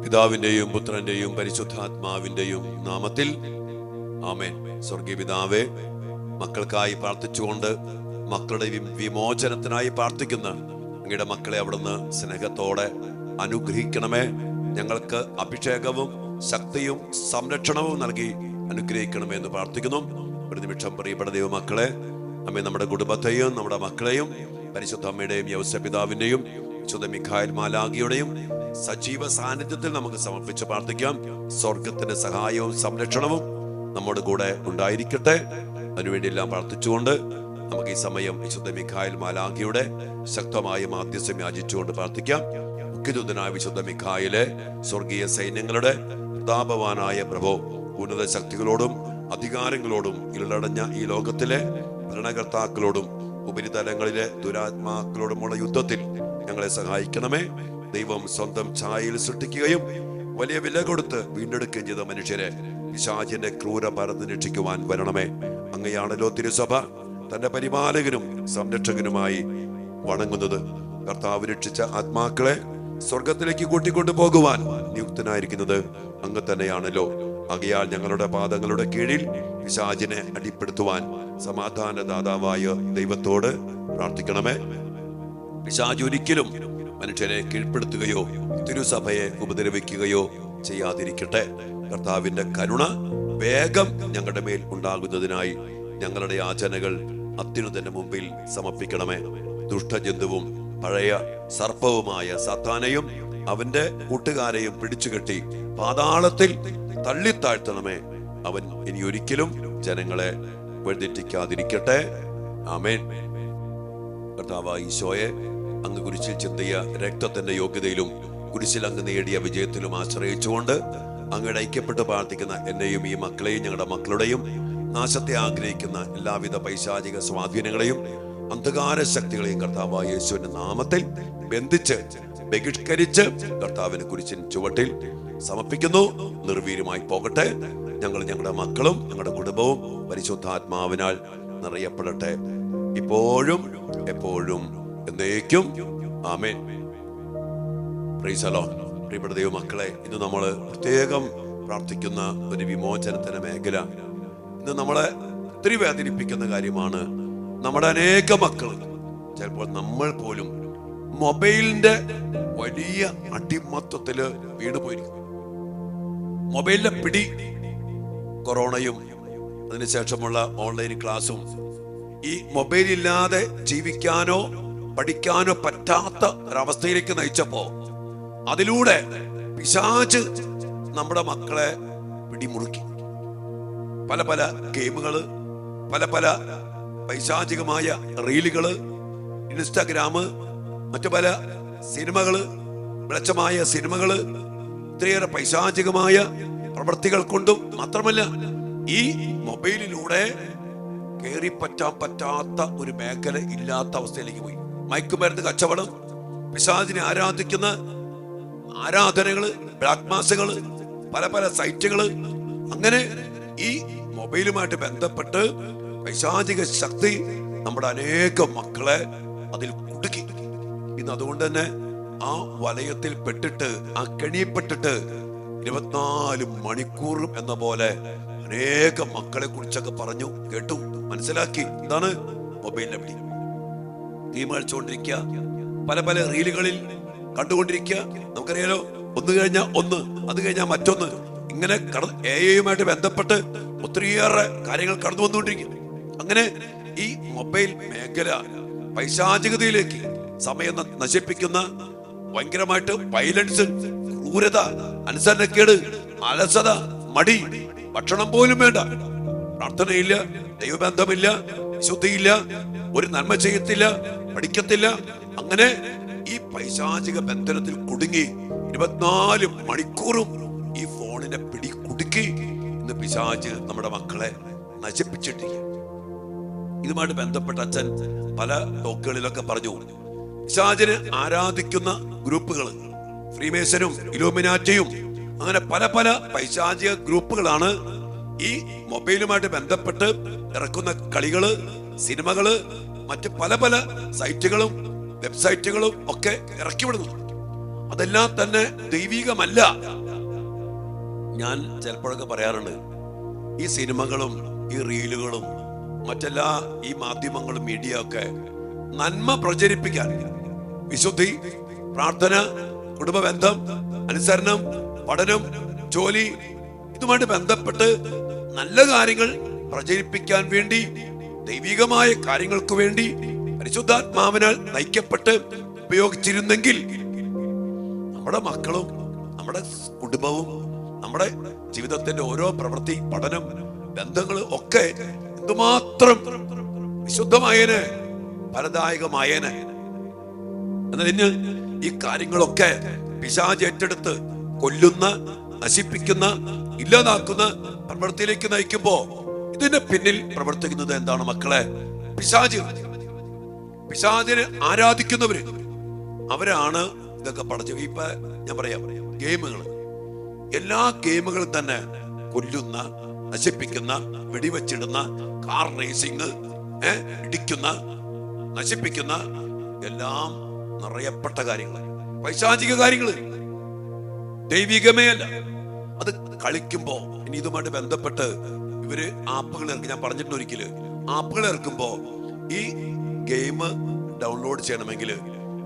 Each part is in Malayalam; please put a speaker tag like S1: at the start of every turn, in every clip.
S1: പിതാവിന്റെയും പുത്രന്റെയും പരിശുദ്ധാത്മാവിന്റെയും നാമത്തിൽ ആമേൻ. സ്വർഗീയ പിതാവേ, മക്കൾക്കായി പ്രാർത്ഥിച്ചുകൊണ്ട് മക്കളുടെ വിമോചനത്തിനായി പ്രാർത്ഥിക്കുന്ന അങ്ങയുടെ മക്കളെ അവിടുന്ന് സ്നേഹത്തോടെ അനുഗ്രഹിക്കണമേ. ഞങ്ങൾക്ക് അഭിഷേകവും ശക്തിയും സംരക്ഷണവും നൽകി അനുഗ്രഹിക്കണമേ എന്ന് പ്രാർത്ഥിക്കുന്നു. ഒരു നിമിഷം പ്രിയപ്പെട്ട ദൈവമക്കളെ, അമ്മേ, നമ്മുടെ കുടുംബത്തെയും നമ്മുടെ മക്കളെയും പരിശുദ്ധ അമ്മയുടെയും യൗസേപ്പ് പിതാവിന്റെയും വിശുദ്ധ മിഖായേൽ മാലാഖയുടെയും സജീവ സാന്നിധ്യത്തിൽ നമുക്ക് സമർപ്പിച്ച് പ്രാർത്ഥിക്കാം. സ്വർഗത്തിന്റെ സഹായവും സംരക്ഷണവും നമ്മുടെ കൂടെ ഉണ്ടായിരിക്കട്ടെ. അതിനുവേണ്ടി എല്ലാം പ്രാർത്ഥിച്ചുകൊണ്ട് നമുക്ക് ഈ സമയം വിശുദ്ധ മിഖായേൽ മാലാഖയുടെ ശക്തമായ മാധ്യസ്ഥം യാചിച്ചുകൊണ്ട് പ്രാർത്ഥിക്കാം. മുഖ്യദൂതനായ വിശുദ്ധ മിഖായേലെ, സ്വർഗീയ സൈന്യങ്ങളുടെ പ്രതാപവാനായ പ്രഭോ, ഉന്നത ശക്തികളോടും അധികാരങ്ങളോടും ഇരുളടഞ്ഞ ഈ ലോകത്തിലെ ഭരണകർത്താക്കളോടും ഉപരിതലങ്ങളിലെ ദുരാത്മാക്കളോടുമുള്ള യുദ്ധത്തിൽ ഞങ്ങളെ സഹായിക്കണമേ. ദൈവം സ്വന്തം ഛായയിൽ സൃഷ്ടിക്കുകയും വലിയ വില കൊടുത്ത് വീണ്ടെടുക്കുകയും ചെയ്ത മനുഷ്യരെ പിശാചിന്റെ ക്രൂരഭരന്ന് രക്ഷിക്കുവാൻ വരണമേ. അങ്ങയാണല്ലോ തിരുസഭ തന്റെ പരിപാലകനും സംരക്ഷകനുമായി വണങ്ങുന്നത്. കർത്താവ് രക്ഷിച്ച ആത്മാക്കളെ സ്വർഗത്തിലേക്ക് കൂട്ടിക്കൊണ്ടു പോകുവാൻ നിയുക്തനായിരിക്കുന്നത് അങ്ങ് തന്നെയാണല്ലോ. ആകയാൽ ഞങ്ങളുടെ പാദങ്ങളുടെ കീഴിൽ പിശാചിനെ അടിപ്പെടുത്തുവാൻ സമാധാനദാതാവായ ദൈവത്തോട് പ്രാർത്ഥിക്കണമേ. പിശാച് ഒരിക്കലും മനുഷ്യരെ കീഴ്പ്പെടുത്തുകയോ തിരുസഭയെ ഉപദ്രവിക്കുകയോ ചെയ്യാതിരിക്കട്ടെ. കർത്താവിന്റെ കരുണ വേഗം ഞങ്ങളുടെ മേൽ ഉണ്ടാകുന്നതിനായി ഞങ്ങളുടെ യാചനകൾ അത്യുന്നതന്റെ മുമ്പിൽ സമർപ്പിക്കണമേ. ദുഷ്ടജന്തുവും പഴയ സർപ്പവുമായ സാത്താനെയും അവന്റെ കൂട്ടുകാരെയും പിടിച്ചുകെട്ടി പാതാളത്തിൽ തള്ളിത്താഴ്ത്തണമേ. അവൻ ഇനി ഒരിക്കലും ജനങ്ങളെ വഴിതെറ്റിക്കാതിരിക്കട്ടെ. ആമേൻ. കർത്താവായ ഈശോയെ, അങ്ങ് കുരിശിൽ ചിന്തിയ രക്തത്തിന്റെ യോഗ്യതയിലും കുരിശിൽ അങ്ങ് നേടിയ വിജയത്തിലും ആശ്രയിച്ചുകൊണ്ട് അങ്ങയുടെ ഐക്യപ്പെട്ട് പ്രാർത്ഥിക്കുന്ന എന്നെയും ഈ മക്കളെയും ഞങ്ങളുടെ മക്കളുടെയും നാശത്തെ ആഗ്രഹിക്കുന്ന എല്ലാവിധ പൈശാചിക സ്വാധീനങ്ങളെയും അന്ധകാര ശക്തികളെയും കർത്താവായ യേശുവിന്റെ നാമത്തിൽ ബന്ധിച്ച് ബഹിഷ്കരിച്ച് കർത്താവിന് കുരിശിൻ ചുവട്ടിൽ സമർപ്പിക്കുന്നു. നിർവീര്യമായി പോകട്ടെ. ഞങ്ങൾ ഞങ്ങളുടെ മക്കളും ഞങ്ങളുടെ കുടുംബവും പരിശുദ്ധാത്മാവിനാൽ നിറയപ്പെടട്ടെ, ഇപ്പോഴും എപ്പോഴും എന്നേക്കും. ആമേൻ. Praise the Lord. പ്രിയപ്പെട്ട ദൈവമക്കളെ, ഇന്ന് നമ്മൾ പ്രത്യേകം പ്രാർത്ഥിക്കുന്ന ഒരു വിമോചനത്തിന്റെ മേഖല. ഇന്ന് നമ്മളെ ഒത്തിരി വേദനിപ്പിക്കുന്ന കാര്യമാണ്. നമ്മുടെ അനേക മക്കൾ, ചിലപ്പോൾ നമ്മൾ പോലും മൊബൈലിന്റെ വലിയ അടിമത്തത്തില് വീണ് പോയിരിക്കും. മൊബൈലിന്റെ പിടി, കൊറോണയും അതിനുശേഷമുള്ള ഓൺലൈൻ ക്ലാസ്സും ഈ മൊബൈൽ ഇല്ലാതെ ജീവിക്കാനോ പഠിക്കാനോ പറ്റാത്ത ഒരവസ്ഥയിലേക്ക് നയിച്ചപ്പോ അതിലൂടെ പിശാച് നമ്മുടെ മക്കളെ പിടിമുറുക്കി. പല പല ഗെയിമുകള്, പല പല പൈശാചികമായ റീലുകള്, ഇൻസ്റ്റാഗ്രാമ്, മറ്റു പല സിനിമകള്, വെളിച്ചമായ സിനിമകള്, ഒത്തിരിയേറെ പൈശാചികമായ പ്രവൃത്തികൾ കൊണ്ടും മാത്രമല്ല ഈ മൊബൈലിലൂടെ കയറി പറ്റാത്ത ഒരു മേഖല ഇല്ലാത്ത അവസ്ഥയിലേക്ക് പോയി. മയക്കുമരുന്ന് കച്ചവടം, പിശാചിനെ ആരാധിക്കുന്ന ആരാധനകള്, ബ്ലാക്ക് മാസുകള്, പല പല സൈറ്റുകള്, അങ്ങനെ ഈ മൊബൈലുമായിട്ട് ബന്ധപ്പെട്ട് പൈശാചിക ശക്തി നമ്മുടെ അനേകം മക്കളെ അതിൽ കുടുക്കി. ഇന്ന് അതുകൊണ്ട് തന്നെ ആ വലയത്തിൽ പെട്ടിട്ട്, ആ കെണിയിൽപ്പെട്ടിട്ട് 24 മണിക്കൂറും എന്ന പോലെ അനേകം മക്കളെ കുറിച്ചൊക്കെ പറഞ്ഞു കേട്ടു, മനസ്സിലാക്കി. എന്താണ് മൊബൈലിനെ പിടി? ഗെയിം കളിച്ചുകൊണ്ടിരിക്കുക, പല പല റീലുകളിൽ കണ്ടുകൊണ്ടിരിക്കുക. നമുക്കറിയാലോ, ഒന്ന് കഴിഞ്ഞാൽ ഒന്ന്, അത് കഴിഞ്ഞാൽ മറ്റൊന്ന്, ഇങ്ങനെ AI-യുമായിട്ട് ബന്ധപ്പെട്ട് ഒത്തിരിയേറെ കാര്യങ്ങൾ കടന്നു വന്നുകൊണ്ടിരിക്കും. അങ്ങനെ ഈ മൊബൈൽ മേഖല പൈശാചികതയിലേക്ക് സമയം നശിപ്പിക്കുന്ന, ഭയങ്കരമായിട്ട് വയലൻസ്, ക്രൂരത, അനുസരണക്കേട്, അലസത, മടി, ഭക്ഷണം പോലും വേണ്ട, പ്രാർത്ഥനയില്ല, ദൈവബന്ധമില്ല, ശുദ്ധിയില്ല, ഒരു നന്മ ചെയ്യത്തില്ല, പഠിക്കത്തില്ല. അങ്ങനെ ഈ പൈശാചിക ബന്ധനത്തിൽ കുടുങ്ങി 24 മണിക്കൂറും ഈ ഫോണിനെ കുടുക്കി ഇന്ന് പിശാച് നമ്മുടെ മക്കളെ നശിപ്പിച്ചിട്ടില്ല. ഇതുമായിട്ട് ബന്ധപ്പെട്ട അച്ഛൻ പല ടോക്കുകളിലൊക്കെ പറഞ്ഞു, പിശാചിനെ ആരാധിക്കുന്ന ഗ്രൂപ്പുകൾ, ഫ്രീമേസനും ഇലൂമിനാറ്റിയും, അങ്ങനെ പല പല പൈശാചിക ഗ്രൂപ്പുകളാണ് ഈ മൊബൈലുമായിട്ട് ബന്ധപ്പെട്ട് ഇറക്കുന്ന കളികള്, സിനിമകള്, മറ്റ് പല പല സൈറ്റുകളും വെബ്സൈറ്റുകളും ഒക്കെ ഇറക്കി വിടുന്നു. അതെല്ലാം തന്നെ ദൈവികമല്ല. ഞാൻ ചിലപ്പോഴൊക്കെ പറയാറുണ്ട്, ഈ സിനിമകളും ഈ റീലുകളും മറ്റെല്ലാ ഈ മാധ്യമങ്ങളും മീഡിയ ഒക്കെ നന്മ പ്രചരിപ്പിക്കാൻ, വിശുദ്ധി, പ്രാർത്ഥന, കുടുംബബന്ധം, അനുസരണം, പഠനം, ജോലി, ഇതുമായിട്ട് ബന്ധപ്പെട്ട് നല്ല കാര്യങ്ങൾ പ്രചരിപ്പിക്കാൻ വേണ്ടി, ദൈവികമായ കാര്യങ്ങൾക്ക് വേണ്ടി പരിശുദ്ധാത്മാവിനാൽ നയിക്കപ്പെട്ട് ഉപയോഗിച്ചിരുന്നെങ്കിൽ നമ്മുടെ മക്കളും നമ്മുടെ കുടുംബവും നമ്മുടെ ജീവിതത്തിന്റെ ഓരോ പ്രവൃത്തി, പഠനം, ബന്ധങ്ങൾ ഒക്കെ എന്തുമാത്രം വിശുദ്ധമായന്, ഫലദായകമായന്. എന്നാൽ ഇന്ന് ഈ കാര്യങ്ങളൊക്കെ പിശാച് ഏറ്റെടുത്ത് കൊല്ലുന്ന, നശിപ്പിക്കുന്ന, ഇല്ലാതാക്കുന്ന പ്രവൃത്തിയിലേക്ക് നയിക്കുമ്പോ ഇതിന്റെ പിന്നിൽ പ്രവർത്തിക്കുന്നത് എന്താണ് മക്കളെ? പിശാച്. പിശാചിനെ ആരാധിക്കുന്നവര്, അവരാണ് ഇതൊക്കെ പഠിച്ചു. ഇപ്പൊ ഞാൻ പറയാം, ഗെയിമുകൾ, എല്ലാ ഗെയിമുകളും തന്നെ കൊല്ലുന്ന, നശിപ്പിക്കുന്ന, വെടിവെച്ചിടുന്ന, കാർ റേസിംഗ്, ഇടിക്കുന്ന, നശിപ്പിക്കുന്ന, എല്ലാം നിറയപ്പെട്ട കാര്യങ്ങൾ, പൈശാചിക കാര്യങ്ങള്, ദൈവികമേ അല്ല. അത് കളിക്കുമ്പോ ഇനി ഇതുമായിട്ട് ബന്ധപ്പെട്ട് ഇവര് ആപ്പുകൾ ഇറക്കി, ഞാൻ പറഞ്ഞിട്ടുണ്ട് ഒരിക്കല്, ആപ്പുകൾ ഇറക്കുമ്പോ ഈ ഗെയിം ഡൗൺലോഡ് ചെയ്യണമെങ്കിൽ,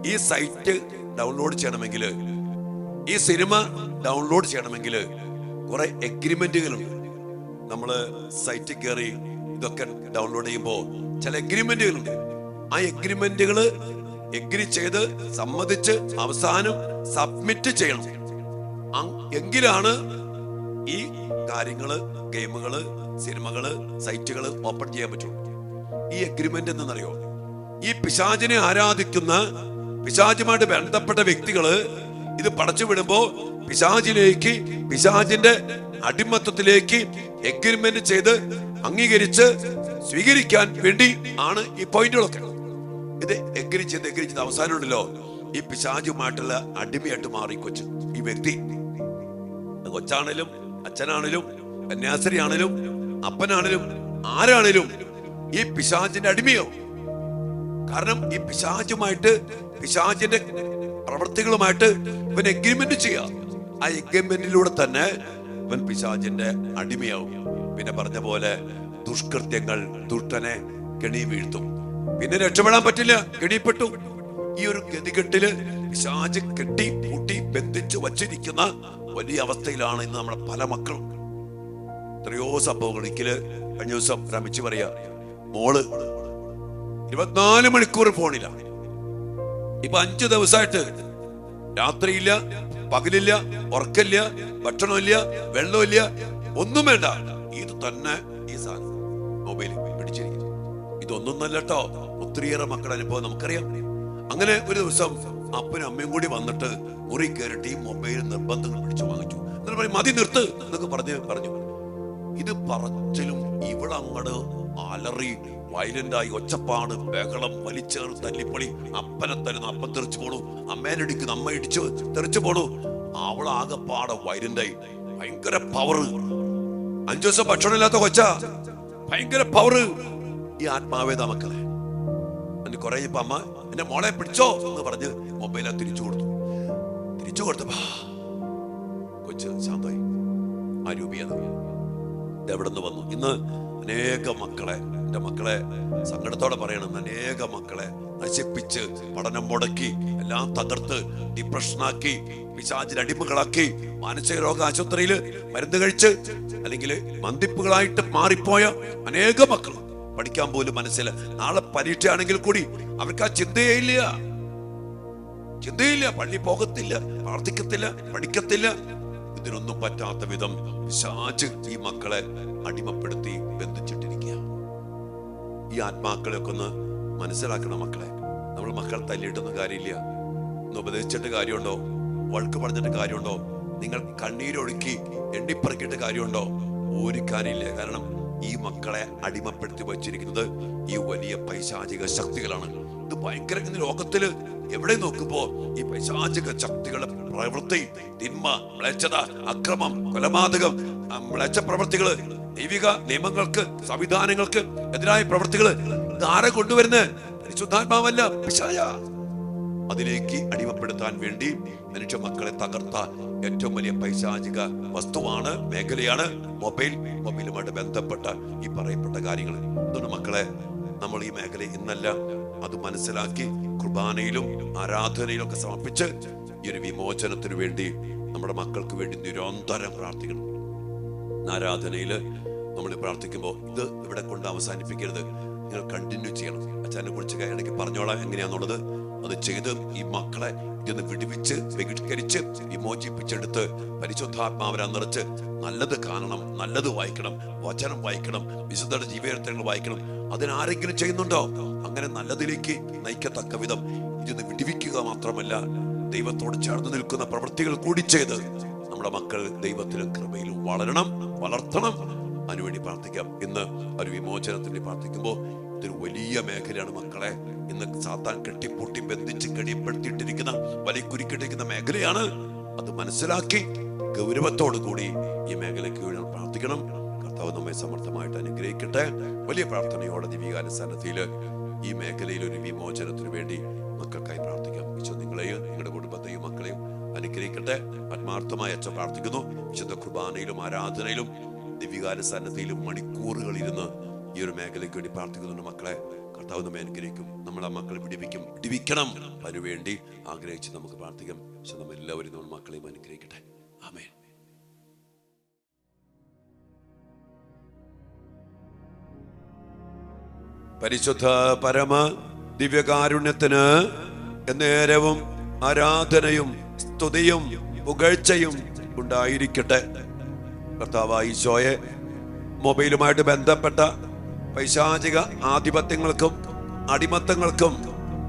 S1: ഈ സൈറ്റ് ഡൗൺലോഡ് ചെയ്യണമെങ്കിൽ, ഈ സിനിമ ഡൗൺലോഡ് ചെയ്യണമെങ്കിൽ കുറെ എഗ്രിമെന്റുകളുണ്ട്. നമ്മള് സൈറ്റിൽ കയറി ഇതൊക്കെ ഡൗൺലോഡ് ചെയ്യുമ്പോ ചില എഗ്രിമെന്റുകളുണ്ട്. ആ എഗ്രിമെന്റുകള് എഗ്രി ചെയ്ത് സമ്മതിച്ച് അവസാനം സബ്മിറ്റ് ചെയ്യണം. എങ്കിലാണ് ഈ കാര്യങ്ങള്, ഗെയിമുകള്, സിനിമകള്, സൈറ്റുകള് ഓപ്പൺ ചെയ്യാൻ പറ്റുള്ളൂ. ഈ എഗ്രിമെന്റ് എന്തെന്നറിയോ? ഈ പിശാചിനെ ആരാധിക്കുന്ന, പിശാചുമായിട്ട് ബന്ധപ്പെട്ട വ്യക്തികള് ഇത് പടച്ചു വിടുമ്പോ പിശാചിലേക്ക്, പിശാചിന്റെ അടിമത്തത്തിലേക്ക് എഗ്രിമെന്റ് ചെയ്ത് അംഗീകരിച്ച് സ്വീകരിക്കാൻ വേണ്ടി ആണ് ഈ പോയിന്റുകളൊക്കെ. ഇത് എഗ്രി ചെയ്ത് അവസാനം ഉണ്ടല്ലോ, ഈ പിശാചുമായിട്ടുള്ള അടിമയായിട്ട് മാറി കൊച്ചു ഈ വ്യക്തി. കൊച്ചാണേലും അച്ഛനാണേലും കന്യാസ്ത്രീയാണേലും അപ്പനാണേലും ആരാണേലും ഈ പിശാചിന്റെ അടിമയോ. കാരണം ഈ പിശാചുമായിട്ട്, പിശാചിന്റെ പ്രവൃത്തികളുമായിട്ട് ഇവൻ എഗ്രിമെന്റ് ചെയ്യാം. ആ എഗ്രിമെന്റിലൂടെ തന്നെ ഇവൻ പിശാചിന്റെ അടിമയാവും. പിന്നെ പറഞ്ഞ പോലെ ദുഷ്കൃത്യങ്ങൾ ദുഷ്ടനെ കെണി വീഴ്ത്തും. പിന്നെ രക്ഷപ്പെടാൻ പറ്റില്ല, കെണിപ്പെട്ടു. ഈ ഒരു ഗതികെട്ടില് പിശാച് കെട്ടി പൂട്ടി ബന്ധിച്ചു വച്ചിരിക്കുന്ന വലിയ അവസ്ഥയിലാണ് ഇന്ന് നമ്മുടെ പല മക്കളും. എത്രയോ സംഭവങ്ങൾ. ഒരിക്കല് കഴിഞ്ഞ ദിവസം രമിച്ച് പറയാ, മോള് 24 മണിക്കൂർ ഫോണിലാണ്. ഇപ്പൊ 5 ദിവസമായിട്ട് രാത്രിയില്ല, പകലില്ല, ഉറക്കില്ല, ഭക്ഷണമില്ല, വെള്ളമില്ല, ഒന്നും വേണ്ട. ഇത് തന്നെ ഈ സാധനം മൊബൈൽ പിടിച്ചിരിക്കും. ഇതൊന്നും നല്ല കേട്ടോ, ഒത്തിരിയേറെ മക്കളുടെ അനുഭവം നമുക്കറിയാം. അങ്ങനെ ഒരു ദിവസം അപ്പനും അമ്മയും കൂടി വന്നിട്ട് മുറി കയറിട്ട് ഈ മൊബൈൽ നിർബന്ധങ്ങൾ പിടിച്ചു വാങ്ങിച്ചു. എന്നിട്ട് പറയും മതി നിർത്ത് എന്നൊക്കെ പറഞ്ഞു. ഇത് പറച്ചിലും ഇവളങ്ങട് അലറി വയലന്റായി, ഒച്ചപ്പാട്, ബഹളം, വലിച്ചേറ്, തല്ലിപ്പൊളി. അപ്പനെ തരുന്നു, അപ്പൻ തെറിച്ചു പോണു, അമ്മേനടിക്കുന്നു, അമ്മ ഇടിച്ചു തെറിച്ചു പോണു. അവളാകെപ്പാടെ വയലന്റായി. ഭയങ്കര പവറ്. 5 ദിവസം ഭക്ഷണമില്ലാത്ത കൊച്ച, ഭയങ്കര പവറ്. ഈ ആത്മാവേദ മക്കളെ. കുറെ ഇപ്പൊ അമ്മ എന്റെ മോളെ പിടിച്ചോ എന്ന് പറഞ്ഞ് മൊബൈല തിരിച്ചു കൊടുത്തപ്പോ കൊച്ച് ശാന്തമായി. ആ രൂപീയത എവിടെ നിന്ന് വന്നു? ഇന്ന് അനേക മക്കളെ, എന്റെ മക്കളെ സങ്കടത്തോടെ പറയണം, അനേക മക്കളെ നശിപ്പിച്ച്, പഠനം മുടക്കി, എല്ലാം തകർത്ത്, ഡിപ്രഷനാക്കി, പിശാചിന്റെ അടിമകളാക്കി, മാനസിക രോഗ ആശുപത്രിയിൽ മരുന്ന് കഴിച്ച് അല്ലെങ്കിൽ മന്ദിപ്പുകളായിട്ട് മാറിപ്പോയ അനേക മക്കൾ. പഠിക്കാൻ പോലും മനസ്സില്ല. നാളെ പരീക്ഷയാണെങ്കിൽ കൂടി അവർക്ക് ആ ചിന്തയില്ല. പള്ളി പോകത്തില്ല, പ്രാർത്ഥിക്കത്തില്ല, പഠിക്കത്തില്ല. ഇതിനൊന്നും പറ്റാത്ത വിധം പിശാച് ഈ മക്കളെ അടിമപ്പെടുത്തി ബന്ധിച്ചിട്ടിരിക്കുക. ഈ ആത്മാക്കളെയൊക്കെ ഒന്ന് മനസ്സിലാക്കണം മക്കളെ. നമ്മൾ മക്കൾ തല്ലിയിട്ടൊന്നും കാര്യമില്ല, ഒന്ന് ഉപദേശിച്ചിട്ട് കാര്യമുണ്ടോ? വഴക്ക് പറഞ്ഞിട്ട് കാര്യമുണ്ടോ? നിങ്ങൾ കണ്ണീരൊഴുക്കി എണ്ണിപ്പറക്കിയിട്ട് കാര്യമുണ്ടോ? ഒരു കാര്യമില്ല. കാരണം ഈ മക്കളെ അടിമപ്പെടുത്തി വച്ചിരിക്കുന്നത് ഈ വലിയ പൈശാചിക ശക്തികളാണ്. ഇത് ഭയങ്കര. ഇന്ന് ലോകത്തില് എവിടെ നോക്കുമ്പോ ഈ പൈശാചിക ശക്തികളുടെ പ്രവൃത്തി, തിന്മ, മ്ലേച്ഛത, അക്രമം, കൊലപാതകം, മ്ലേച്ഛ പ്രവൃത്തികള്, ദൈവിക നിയമങ്ങൾക്ക്, സംവിധാനങ്ങൾക്ക് എതിരായ പ്രവൃത്തികള്, ഇത് ആരെ കൊണ്ടുവരുന്നത്? പരിശുദ്ധാത്മാവല്ല, പിശാചാ. അതിലേക്ക് അടിമപ്പെടുത്താൻ വേണ്ടി മനുഷ്യ മക്കളെ തകർത്ത ഏറ്റവും വലിയ പൈശാചിക വസ്തുവാണ്, മേഖലയാണ് മൊബൈലുമായിട്ട് ബന്ധപ്പെട്ട ഈ പറയപ്പെട്ട കാര്യങ്ങൾ. അതുകൊണ്ട് മക്കളെ, നമ്മൾ ഈ മേഖല ഇന്നല്ല, അത് മനസ്സിലാക്കി കുർബാനയിലും ആരാധനയിലും ഒക്കെ സമർപ്പിച്ച് ഈ ഒരു വിമോചനത്തിന് വേണ്ടി നമ്മുടെ മക്കൾക്ക് വേണ്ടി നിരന്തരം പ്രാർത്ഥിക്കണം. ആരാധനയിൽ നമ്മൾ പ്രാർത്ഥിക്കുമ്പോൾ ഇത് ഇവിടെ കൊണ്ട് അവസാനിപ്പിക്കരുത്, നിങ്ങൾ കണ്ടിന്യൂ ചെയ്യണം. അച്ഛനെ കുറിച്ച് ഇടയ്ക്ക് പറഞ്ഞോളാം എങ്ങനെയാന്നുള്ളത്. അത് ചെയ്ത് ഈ മക്കളെ ഇതൊന്ന് വിടുവിച്ച് ബഹിഷ്കരിച്ച് വിമോചിപ്പിച്ചെടുത്ത് പരിശുദ്ധാത്മാവനെ നിറച്ച് നല്ലത് കാണണം, നല്ലത് വായിക്കണം, വചനം വായിക്കണം, വിശുദ്ധ ജീവചരിത്രങ്ങൾ വായിക്കണം. അതിനാരെങ്കിലും ചെയ്യുന്നുണ്ടോ? അങ്ങനെ നല്ലതിലേക്ക് നയിക്കത്തക്ക വിധം ഇതൊന്ന് വിടുവിക്കുക മാത്രമല്ല, ദൈവത്തോട് ചേർന്ന് നിൽക്കുന്ന പ്രവൃത്തികൾ കൂടി ചെയ്ത് നമ്മുടെ മക്കൾ ദൈവത്തിലും കൃപയിലും വളർത്തണം. അതിനുവേണ്ടി പ്രാർത്ഥിക്കാം. ഇന്ന് ഒരു വിമോചനത്തിന് പ്രാർത്ഥിക്കുമ്പോൾ ഇതൊരു വലിയ മേഖലയാണ് മക്കളെ. ഇന്ന് സാത്താൻ കെട്ടിപ്പൂട്ടി ബന്ധിച്ച് കടിയപ്പെടുത്തിയിട്ടിരിക്കുന്ന വലിയ കുരുക്കിട്ടിരിക്കുന്ന മേഖലയാണ്. അത് മനസ്സിലാക്കി ഗൗരവത്തോടു കൂടി ഈ മേഖലയ്ക്ക് വേണ്ടി പ്രാർത്ഥിക്കണം. കർത്താവ് നമ്മെ സമർത്ഥമായിട്ട് അനുഗ്രഹിക്കട്ടെ. വലിയ പ്രാർത്ഥനയോടെ ദിവ്യകാല സന്നിധിയിൽ ഈ മേഖലയിൽ ഒരു വിമോചനത്തിന് വേണ്ടി മക്കൾക്കായി പ്രാർത്ഥിക്കാം. ഈശോ നിങ്ങളെയും നിങ്ങളുടെ കുടുംബത്തെയും മക്കളെയും അനുഗ്രഹിക്കട്ടെ. ആത്മാർത്ഥമായി അച്ഛൻ പ്രാർത്ഥിക്കുന്നു. വിശുദ്ധ കുർബാനയിലും ആരാധനയിലും ദിവ്യകാല സന്നിധിയിലും മണിക്കൂറുകളിരുന്ന് ഈ ഒരു മേഖലയ്ക്ക് വേണ്ടി പ്രാർത്ഥിക്കുന്നുണ്ട്. മക്കളെ, കർത്താവ് നമ്മെ അനുഗ്രഹിക്കും. നമ്മളെ മക്കളെ വിടിവിക്കണം. അതിനുവേണ്ടി ആഗ്രഹിച്ച് നമുക്ക് പ്രാർത്ഥിക്കാം. പക്ഷെ നമ്മൾ എല്ലാവരും നമ്മുടെ മക്കളെയും അനുഗ്രഹിക്കട്ടെ. ആമേൻ. പരിശുദ്ധ പരമ ദിവ്യകാരുണ്യത്തിന് എന്നേരവും ആരാധനയും സ്തുതിയും പുകഴ്ചയും ഉണ്ടായിരിക്കട്ടെ. കർത്താവായ ഈശോയെ, മൊബൈലുമായിട്ട് ബന്ധപ്പെട്ട പൈശാചിക ആധിപത്യങ്ങൾക്കും അടിമത്തങ്ങൾക്കും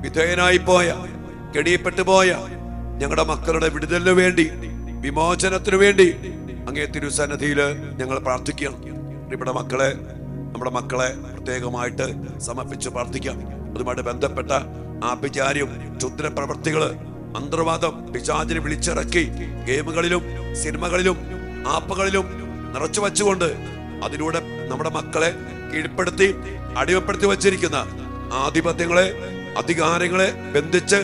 S1: വിധേയനായി പോയ, കെടിയപ്പെട്ടു പോയ ഞങ്ങളുടെ മക്കളുടെ വിടുതലിനു വേണ്ടി, വിമോചനത്തിനു വേണ്ടി അങ്ങേ തിരുസന്നിധിയിൽ ഞങ്ങൾ പ്രാർത്ഥിക്കുകയാണ്. ഇവിടെ നമ്മുടെ മക്കളെ പ്രത്യേകമായിട്ട് സമർപ്പിച്ച് പ്രാർത്ഥിക്കാം. അതുമായിട്ട് ബന്ധപ്പെട്ട ആഭിചാര്യം, ക്ഷുദ്ര പ്രവൃത്തികള്, മന്ത്രവാദം, പിശാചിനെ വിളിച്ചിറക്കി ഗെയിമുകളിലും സിനിമകളിലും ആപ്പുകളിലും നിറച്ചു വച്ചുകൊണ്ട് അതിലൂടെ നമ്മുടെ മക്കളെ കീഴ്പ്പെടുത്തി അടിമപ്പെടുത്തി വച്ചിരിക്കുന്ന ആധിപത്യങ്ങളെ, അധികാരങ്ങളെ ബന്ധിച്ച്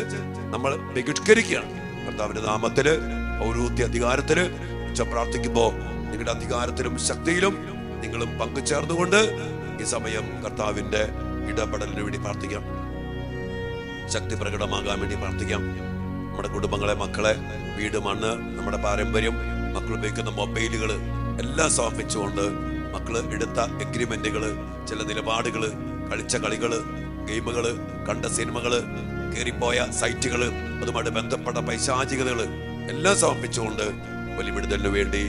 S1: നമ്മൾ ബഹിഷ്കരിക്കുകയാണ്. കർത്താവിന്റെ നാമത്തില് പൗരോഹിത്യ അധികാരത്തില് പ്രാർത്ഥിക്കുമ്പോ നിങ്ങളുടെ അധികാരത്തിലും ശക്തിയിലും നിങ്ങളും പങ്കുചേർന്നുകൊണ്ട് ഈ സമയം കർത്താവിന്റെ ഇടപെടലിന് വേണ്ടി പ്രാർത്ഥിക്കാം. ശക്തി പ്രകടമാകാൻ വേണ്ടി പ്രാർത്ഥിക്കാം. നമ്മുടെ കുടുംബങ്ങളെ, മക്കളെ, വീട്, മണ്ണ്, നമ്മുടെ പാരമ്പര്യം, മക്കൾ ഉപയോഗിക്കുന്ന മൊബൈലുകള് എല്ലാം സമർപ്പിച്ചുകൊണ്ട് മക്കള് എടുത്ത എഗ്രിമെന്റുകള്, ചില നിലപാടുകള്, കളിച്ച കളികള്, ഗെയിമുകള്, കണ്ട സിനിമകള്, കയറിപ്പോയ സൈറ്റുകള്, അതുമായിട്ട് ബന്ധപ്പെട്ട പൈശാചികതകള് എല്ലാം സമർപ്പിച്ചുകൊണ്ട് വലിയ വിടുതലിനു വേണ്ടി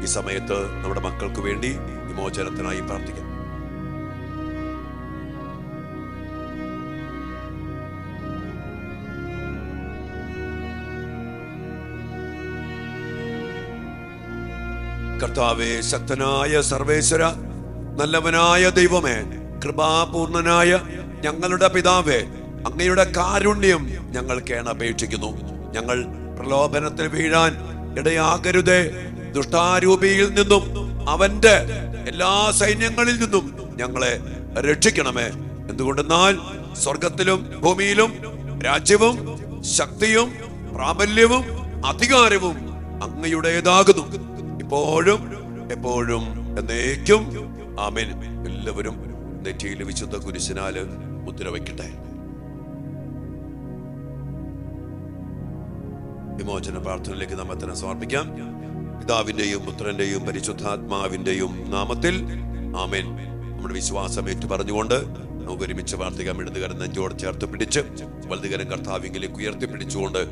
S1: ഈ സമയത്ത് നമ്മുടെ മക്കൾക്ക് വേണ്ടി വിമോചനത്തിനായി പ്രാർത്ഥിക്കാം. കർത്താവേ, ശക്തനായ സർവേശ്വര, നല്ലവനായ ദൈവമേ, കൃപാപൂർണനായ ഞങ്ങളുടെ പിതാവേ, അങ്ങയുടെ കാരുണ്യം ഞങ്ങൾ കേണപേക്ഷിക്കുന്നു. ഞങ്ങൾ പ്രലോഭനത്തിൽ വീഴാൻ ഇടയാകരുതേ. ദുഷ്ടാരൂപിയിൽ നിന്നും അവന്റെ എല്ലാ സൈന്യങ്ങളിൽ നിന്നും ഞങ്ങളെ രക്ഷിക്കണമേ. എന്തുകൊണ്ടെന്നാൽ സ്വർഗത്തിലും ഭൂമിയിലും രാജ്യവും ശക്തിയും പ്രാബല്യവും അധികാരവും അങ്ങയുടേതാകുന്നു, ഇപ്പോഴും എപ്പോഴും എന്നേക്കും. ആമേൻ. എല്ലാവരും നെറ്റിയിൽ വിശുദ്ധ കുരിശിനാല് മുദ്ര വയ്ക്കട്ടെ. വിമോചന പ്രാർത്ഥനയിലേക്ക് നമ്മെ തന്നെ സമർപ്പിക്കാം. പിതാവിന്റെയും പുത്രന്റെയും പരിശുദ്ധാത്മാവിന്റെയും നാമത്തിൽ ആമേൻ. നമ്മുടെ വിശ്വാസം ഏറ്റു പറഞ്ഞുകൊണ്ട് നമുക്ക് ഒരുമിച്ച് പ്രാർത്ഥിക്കാം. ഇടതുകരം നെഞ്ചോട് ചേർത്ത് പിടിച്ച് വലതുകരം കർത്താവിലേക്ക് ഉയർത്തിപ്പിടിച്ചുകൊണ്ട്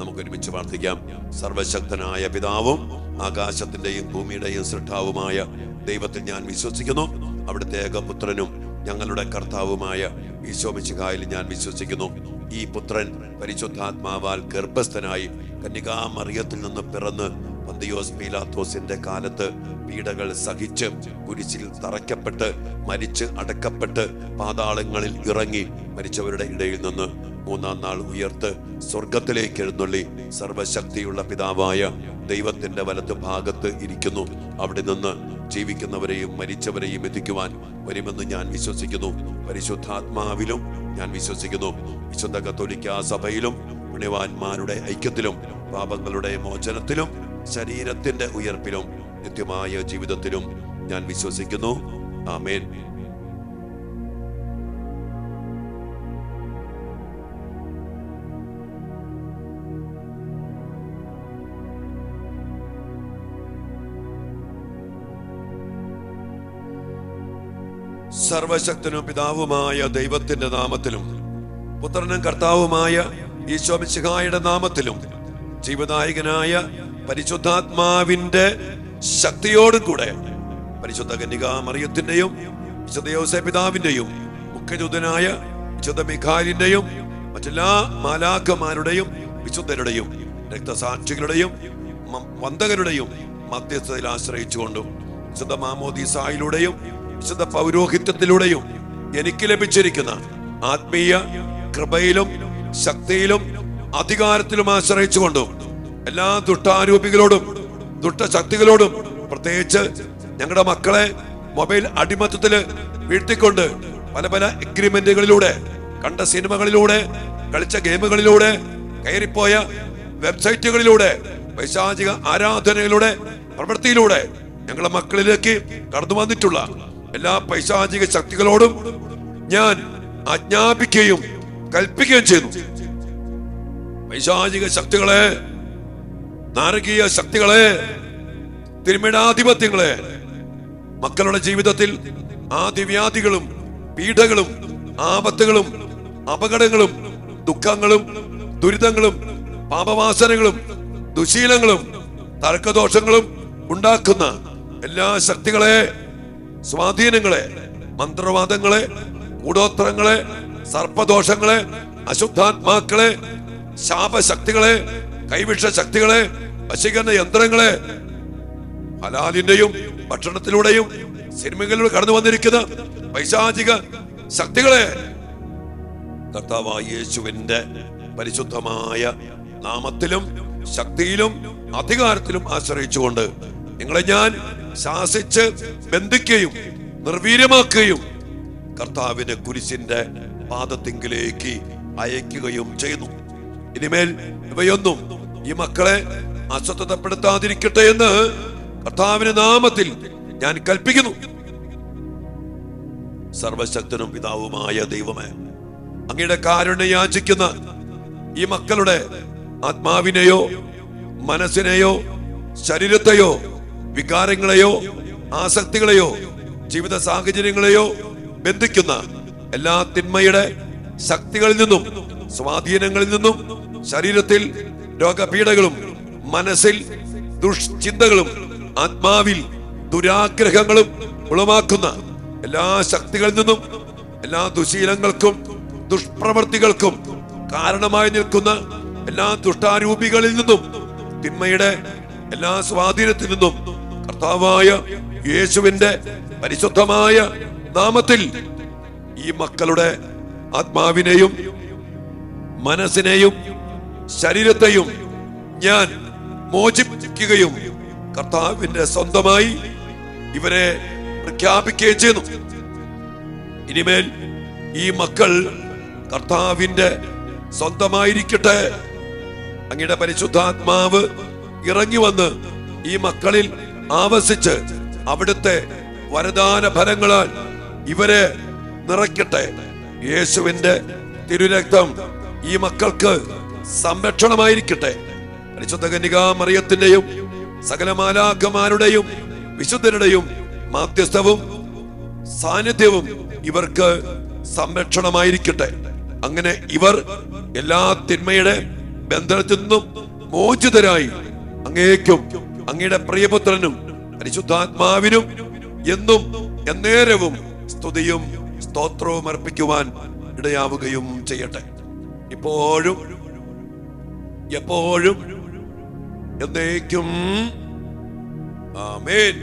S1: നമുക്ക് ഒരുമിച്ച് പ്രാർത്ഥിക്കാം. സർവശക്തനായ പിതാവും ആകാശത്തിന്റെയും ഭൂമിയുടെയും സൃഷ്ടാവുമായ ദൈവത്തിൽ ഞാൻ വിശ്വസിക്കുന്നു. അവിടുത്തെ ഏകപുത്രനും ഞങ്ങളുടെ കർത്താവുമായ ഈശോ മിശിഹായിൽ ഞാൻ വിശ്വസിക്കുന്നു. ഈ പുത്രൻ പരിശുദ്ധാത്മാവാൽ ഗർഭസ്ഥനായി കന്യകാമറിയത്തിൽ നിന്ന് പിറന്ന് പന്തിയോസ് പീലാത്തോസിന്റെ കാലത്ത് പീഡകൾ സഹിച്ച് കുരിശിൽ തറയ്ക്കപ്പെട്ട് മരിച്ച് അടക്കപ്പെട്ട് പാതാളങ്ങളിൽ ഇറങ്ങി മരിച്ചവരുടെ ഇടയിൽ നിന്ന് മൂന്നാം നാൾ ഉയർത്ത് സ്വർഗത്തിലേക്ക് എഴുന്നള്ളി സർവശക്തിയുള്ള പിതാവായ ദൈവത്തിന്റെ വലത്ത് ഭാഗത്ത് ഇരിക്കുന്നു. അവിടെ നിന്ന് ജീവിക്കുന്നവരെയും മരിച്ചവരെയും എത്തിക്കുവാൻ വരുമെന്ന് ഞാൻ വിശ്വസിക്കുന്നു. പരിശുദ്ധാത്മാവിലും ഞാൻ വിശ്വസിക്കുന്നു. വിശുദ്ധ കത്തോലിക്കാ സഭയിലും പുണ്യവാന്മാരുടെ ഐക്യത്തിലും പാപങ്ങളുടെ മോചനത്തിലും ശരീരത്തിന്റെ ഉയർപ്പിലും നിത്യമായ ജീവിതത്തിലും ഞാൻ വിശ്വസിക്കുന്നു. ആമേൻ. സർവശക്തനും പിതാവുമായ ദൈവത്തിന്റെ നാമത്തിലും പുത്രനും കർത്താവുമായ ഈശോ മിശിഹായുടെ നാമത്തിലും ജീവദായകനായ പരിശുദ്ധാത്മാവിന്റെ ശക്തിയോടും കൂടെ പരിശുദ്ധ കന്യകാ മറിയത്തിന്റെയും വിശുദ്ധ യോസേപ്പ് പിതാവിന്റെയും മുഖ്യദൂതനായ വിശുദ്ധ മിഖായേലിന്റെയും മറ്റെല്ലാ മാലാഖമാരുടെയും വിശുദ്ധരുടെയും രക്തസാക്ഷികളുടെയും വന്ദകരുടെയും മധ്യസ്ഥതയിൽ ആശ്രയിച്ചുകൊണ്ടും വിശുദ്ധ മാമോദീസായിലൂടെയും വിശുദ്ധ പൗരോഹിത്യത്തിലൂടെയും എനിക്ക് ലഭിച്ചിരിക്കുന്ന ആത്മീയ കൃപയിലും ശക്തിയിലും അധികാരത്തിലും ആശ്രയിച്ചുകൊണ്ടും എല്ലാ ദുഷ്ടാരൂപികളോടും ദുഷ്ടശക്തികളോടും പ്രത്യേകിച്ച് ഞങ്ങളുടെ മക്കളെ മൊബൈൽ അടിമത്തത്തില് വീഴ്ത്തിക്കൊണ്ട് പല പല എഗ്രിമെന്റുകളിലൂടെ, കണ്ട സിനിമകളിലൂടെ, കളിച്ച ഗെയിമുകളിലൂടെ, കയറിപ്പോയ വെബ്സൈറ്റുകളിലൂടെ, പൈശാചിക ആരാധനകളുടെ പ്രവൃത്തിയിലൂടെ ഞങ്ങളുടെ മക്കളിലേക്ക് കടന്നു വന്നിട്ടുള്ള എല്ലാ പൈശാചിക ശക്തികളോടും ഞാൻ ആജ്ഞാപിക്കുകയും കൽപ്പിക്കുകയും ചെയ്യുന്നു. പൈശാചിക ശക്തികളെ, നാരകീയ ശക്തികളെ, തിന്മയാധിപത്യങ്ങളെ, മക്കളുടെ ജീവിതത്തിൽ ആദിവ്യാധികളും പീഡകളും ആപത്തുകളും അപകടങ്ങളും ദുഃഖങ്ങളും ദുരിതങ്ങളും പാപവാസനകളും ദുശീലങ്ങളും തർക്കദോഷങ്ങളും ഉണ്ടാക്കുന്ന എല്ലാ ശക്തികളെ, സ്വാധീനങ്ങളെ, മന്ത്രവാദങ്ങളെ, കൂടോത്രങ്ങളെ, സർപ്പദോഷങ്ങളെ, അശുദ്ധാത്മാക്കളെ, ശാപശക്തികളെ, കൈവിഷ ശക്തികളെ, വശീകരണ യന്ത്രങ്ങളെ, ഹലാലിന്റെയും ഭക്ഷണത്തിലൂടെയും സിനിമകളിലൂടെ കടന്നു വന്നിരിക്കുന്ന പൈശാചിക ശക്തികളെ കർത്താവായ യേശുവിന്റെ പരിശുദ്ധമായ നാമത്തിലും ശക്തിയിലും അധികാരത്തിലും ആശ്രയിച്ചുകൊണ്ട് നിങ്ങളെ ഞാൻ ശാസിച്ച് ബന്ധിക്കുകയും നിർവീര്യമാക്കുകയും കർത്താവിന്റെ കുരിശിന്റെ പാദത്തിങ്കിലേക്ക് അയക്കുകയും ചെയ്യുന്നു. ഇനിമേൽ ഇവയൊന്നും ഈ മക്കളെ അസ്വസ്ഥതപ്പെടുത്താതിരിക്കട്ടെ എന്ന് കർത്താവിന്റെ നാമത്തിൽ ഞാൻ കൽപ്പിക്കുന്നു. സർവശക്തനും പിതാവുമായ ദൈവമേ, അങ്ങയുടെ കാരുണ്യം യാചിക്കുന്ന ഈ മക്കളുടെ ആത്മാവിനെയോ മനസ്സിനെയോ ശരീരത്തെയോ വികാരങ്ങളെയോ ആസക്തികളെയോ ജീവിത സാഹചര്യങ്ങളെയോ ബന്ധിക്കുന്ന എല്ലാ തിന്മയുടെ ശക്തികളിൽ നിന്നും സ്വാധീനങ്ങളിൽ നിന്നും ശരീരത്തിൽ രോഗപീഠകളും മനസ്സിൽ ദുഷ്ചിന്തകളും ആത്മാവിൽ ദുരാഗ്രഹങ്ങളും ഉളവാക്കുന്ന എല്ലാ ശക്തികളിൽ നിന്നും എല്ലാ ദുശീലങ്ങൾക്കും ദുഷ്പ്രവർത്തികൾക്കും കാരണമായി നിൽക്കുന്ന എല്ലാ ദുഷ്ടാരൂപികളിൽ നിന്നും തിന്മയുടെ എല്ലാ സ്വാധീനത്തിൽ നിന്നും കർത്താവായ യേശുവിന്റെ പരിശുദ്ധമായ നാമത്തിൽ ഈ മക്കളുടെ ആത്മാവിനെയും മനസ്സിനെയും ശരീരത്തെയും ഞാൻ മോചിപ്പിക്കുകയും കർത്താവിന്റെ സ്വന്തമായി ഇവരെ പ്രഖ്യാപിക്കുകയും ചെയ്യുന്നു. ഇനിമേൽ ഈ മക്കൾ കർത്താവിന്റെ സ്വന്തമായിരിക്കട്ടെ. അങ്ങയുടെ പരിശുദ്ധാത്മാവ് ഇറങ്ങി വന്ന് ഈ മക്കളിൽ ആവസിച്ച് അവിടുത്തെ വരദാന ഫലങ്ങളാൽ ഇവരെ നിറയ്ക്കട്ടെ. യേശുവിന്റെ തിരുരക്തം ഈ മക്കൾക്ക് സംരക്ഷണമായിരിക്കട്ടെ. പരിശുദ്ധ കന്യകാ മറിയത്തിന്റെയും സകല മാലാഖമാരുടെയും വിശുദ്ധരുടെയും മാധ്യസ്ഥവും സാന്നിധ്യവും ഇവർക്ക് സംരക്ഷണമായിരിക്കട്ടെ. അങ്ങനെ ഇവർ എല്ലാ തിന്മയുടെ ബന്ധനത്തിൽ നിന്നും മോചിതരായി അങ്ങേക്കും അങ്ങയുടെ പ്രിയപുത്രനും പരിശുദ്ധാത്മാവിനും എന്നും എന്നേരവും സ്തുതിയും സ്തോത്രവും അർപ്പിക്കുവാൻ ഇടയാവുകയും ചെയ്യട്ടെ. ഇപ്പോഴും എപ്പോഴും എന്നേക്കും ആമേൻ.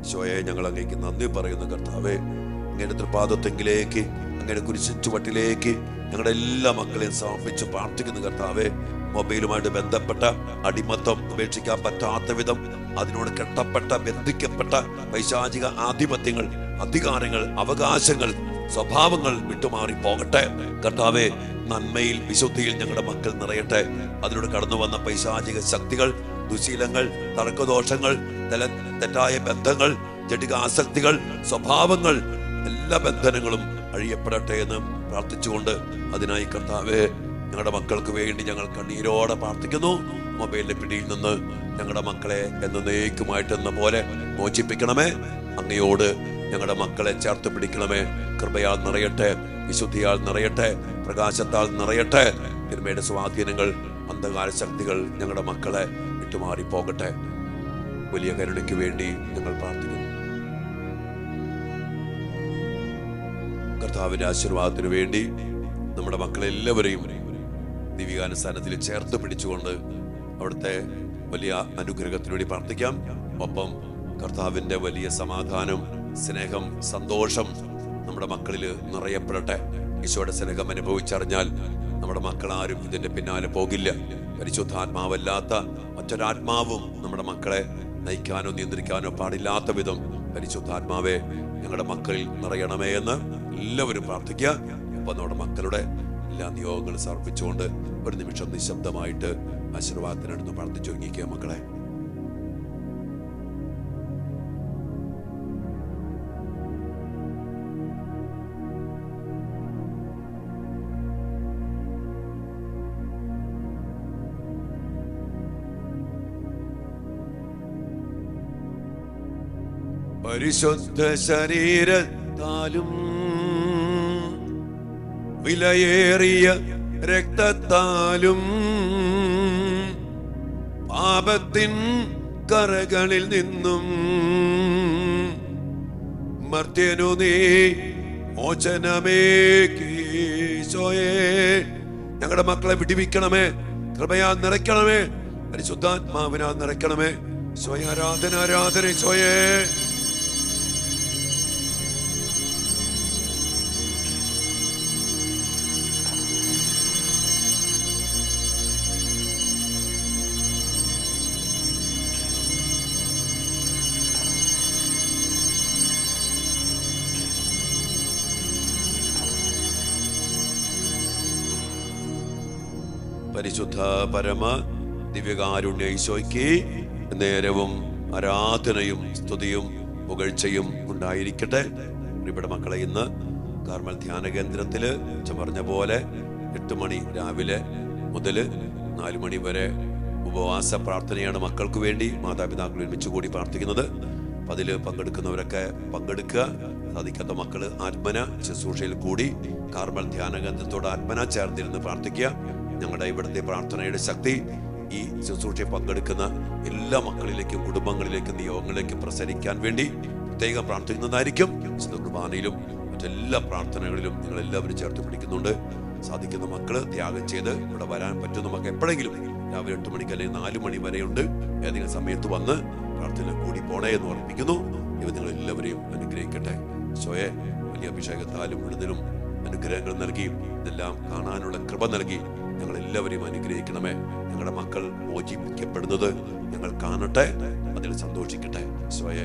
S1: ഈശോയെ, ഞങ്ങൾ അങ്ങേക്ക് നന്ദി പറയുന്നു. കർത്താവേ, അങ്ങയുടെ തൃപാദത്തെങ്കിലേക്ക്, അങ്ങയുടെ കുരിശുവട്ടിലേക്ക് ഞങ്ങളുടെ എല്ലാ മക്കളെയും സമർപ്പിച്ച് പ്രാർത്ഥിക്കുന്നു. കർത്താവേ, മൊബൈലുമായിട്ട് ബന്ധപ്പെട്ട അടിമത്തം ഉപേക്ഷിക്കാൻ പറ്റാത്ത വിധം അതിനോട് കെട്ടപ്പെട്ട ബന്ധിക്കപ്പെട്ട പൈശാചിക ആധിപത്യങ്ങൾ, അധികാരങ്ങൾ, അവകാശങ്ങൾ, സ്വഭാവങ്ങൾ വിട്ടുമാറി പോകട്ടെ. കർത്താവെ, നന്മയിൽ വിശുദ്ധിയിൽ ഞങ്ങളുടെ മക്കൾ നിറയട്ടെ. അതിലൂടെ കടന്നു വന്ന പൈശാചിക ശക്തികൾ, ദുശീലങ്ങൾ, തർക്കദോഷങ്ങൾ, തെറ്റായ ബന്ധങ്ങൾ, ജടിക ആസക്തികൾ, സ്വഭാവങ്ങൾ, എല്ലാ ബന്ധനങ്ങളും അഴിയപ്പെടട്ടെ എന്ന് പ്രാർത്ഥിച്ചുകൊണ്ട്, അതിനായി കർത്താവെ ഞങ്ങളുടെ മക്കൾക്ക് വേണ്ടി ഞങ്ങൾ കണ്ണീരോടെ പ്രാർത്ഥിക്കുന്നു. മൊബൈലിന്റെ പിടിയിൽ നിന്ന് ഞങ്ങളുടെ മക്കളെ എന്നേക്കുമായിട്ടെന്ന പോലെ മോചിപ്പിക്കണമേ. അങ്ങയോട് ഞങ്ങളുടെ മക്കളെ ചേർത്ത് പിടിക്കണമേ. കൃപയാൽ നിറയട്ടെ, വിശുദ്ധിയാൽ നിറയട്ടെ, പ്രകാശത്താൽ നിറയട്ടെ. തിന്മയുടെ സ്വാധീനങ്ങൾ, അന്ധകാര ശക്തികൾ ഞങ്ങളുടെ മക്കളെ വിട്ടുമാറി പോകട്ടെ. വലിയ കരുണയ്ക്ക് വേണ്ടി ഞങ്ങൾ പ്രാർത്ഥിക്കുന്നു. കർത്താവിന്റെ ആശീർവാദത്തിന് വേണ്ടി നമ്മുടെ മക്കളെല്ലാവരെയും ദിവ്യാനുസ്ഥാനത്തിൽ ചേർത്ത് പിടിച്ചുകൊണ്ട് അവിടുത്തെ വലിയ അനുഗ്രഹത്തിന് വേണ്ടി പ്രാർത്ഥിക്കാം. ഒപ്പം കർത്താവിന്റെ വലിയ സമാധാനം, സ്നേഹം, സന്തോഷം നമ്മുടെ മക്കളിൽ നിറയപ്പെടട്ടെ. ഈശോയുടെ സ്നേഹം അനുഭവിച്ചറിഞ്ഞാൽ നമ്മുടെ മക്കൾ ആരും ഇതിന്റെ പിന്നാലെ പോകില്ല. പരിശുദ്ധാത്മാവല്ലാത്ത മറ്റൊരാത്മാവും നമ്മുടെ മക്കളെ നയിക്കാനോ നിയന്ത്രിക്കാനോ പാടില്ലാത്ത വിധം പരിശുദ്ധാത്മാവെ ഞങ്ങളുടെ മക്കളിൽ നിറയണമേ എന്ന് എല്ലാവരും പ്രാർത്ഥിക്കുക. അപ്പൊ നമ്മുടെ മക്കളുടെ എല്ലാ നിയോഗങ്ങളും സമർപ്പിച്ചുകൊണ്ട് ഒരു നിമിഷം നിശബ്ദമായിട്ട് ആശീർവാദത്തിനടുത്ത് പ്രാർത്ഥിച്ചൊരുങ്ങിക്കുക. മക്കളെ, പരിശുദ്ധ ശരീരത്താലും വിലയേറിയ രക്തത്താലും പാപത്തിൻ കറകളിൽ നിന്നും മർത്യനു നീ മോചനമേകീശോയേ. ഞങ്ങളുടെ മക്കളെ വിടിവിക്കണമേ, കൃപയാൽ നിറയ്ക്കണമേ, പരിശുദ്ധാത്മാവിനാൽ നിറയ്ക്കണമേ. സ്വയ ആരാധന, ആരാധന സ്വയേ. പരിശുദ്ധ പരമ ദിവ്യകാരുണ്യ ഈശോയ്ക്ക് നേരവും ആരാധനയും സ്തുതിയും പുകഴ്ചയും ഉണ്ടായിരിക്കട്ടെ. പ്രിയപ്പെട്ട മക്കളെ, ഇന്ന് കാർമൽ ധ്യാന കേന്ദ്രത്തില് പറഞ്ഞ പോലെ 8 മണി രാവിലെ മുതൽ 4 മണി വരെ ഉപവാസ പ്രാർത്ഥനയാണ് മക്കൾക്ക് വേണ്ടി മാതാപിതാക്കൾ ഒരുമിച്ച് കൂടി പ്രാർത്ഥിക്കുന്നത്. അപ്പം അതിൽ പങ്കെടുക്കുന്നവരൊക്കെ പങ്കെടുക്കുക. സാധിക്കാത്ത മക്കള് ആത്മന ശുശ്രൂഷയിൽ കൂടി കാർമൽ ധ്യാന കേന്ദ്രത്തോട് ആത്മന ചേർന്നിരുന്ന് പ്രാർത്ഥിക്കുക. ഞങ്ങളുടെ ഇവിടുത്തെ പ്രാർത്ഥനയുടെ ശക്തി ഈ ശുശ്രൂഷയിൽ പങ്കെടുക്കുന്ന എല്ലാ മക്കളിലേക്കും കുടുംബങ്ങളിലേക്കും നിയോഗങ്ങളിലേക്കും പ്രസരിക്കാൻ വേണ്ടി പ്രത്യേകം പ്രാർത്ഥിക്കുന്നതായിരിക്കും. വിശുദ്ധ കുർബാനയിലും മറ്റെല്ലാ പ്രാർത്ഥനകളിലും നിങ്ങൾ എല്ലാവരും ചേർത്ത് പിടിക്കുന്നുണ്ട്. സാധിക്കുന്ന മക്കള് ത്യാഗം ചെയ്ത് ഇവിടെ വരാൻ പറ്റും. നമുക്ക് എപ്പോഴെങ്കിലും രാവിലെ 8 മണിക്ക് അല്ലെങ്കിൽ 4 മണി വരെയുണ്ട്. ഏതെങ്കിലും സമയത്ത് വന്ന് പ്രാർത്ഥന കൂടി പോണേ എന്ന് ഓർമ്മിപ്പിക്കുന്നു. ദൈവം നിങ്ങൾ എല്ലാവരെയും അനുഗ്രഹിക്കട്ടെ. ഈശോയെ വലിയ അഭിഷേകത്താലും വിടുതലും അനുഗ്രഹങ്ങൾ നൽകി ഇതെല്ലാം കാണാനുള്ള കൃപ നൽകി ഞങ്ങൾ എല്ലാവരെയും അനുഗ്രഹിക്കണമേ. ഞങ്ങളുടെ മക്കൾ മോചിപ്പിക്കപ്പെടുന്നത് ഞങ്ങൾ കാണട്ടെ, അതിൽ സന്തോഷിക്കട്ടെ. ഈശോയെ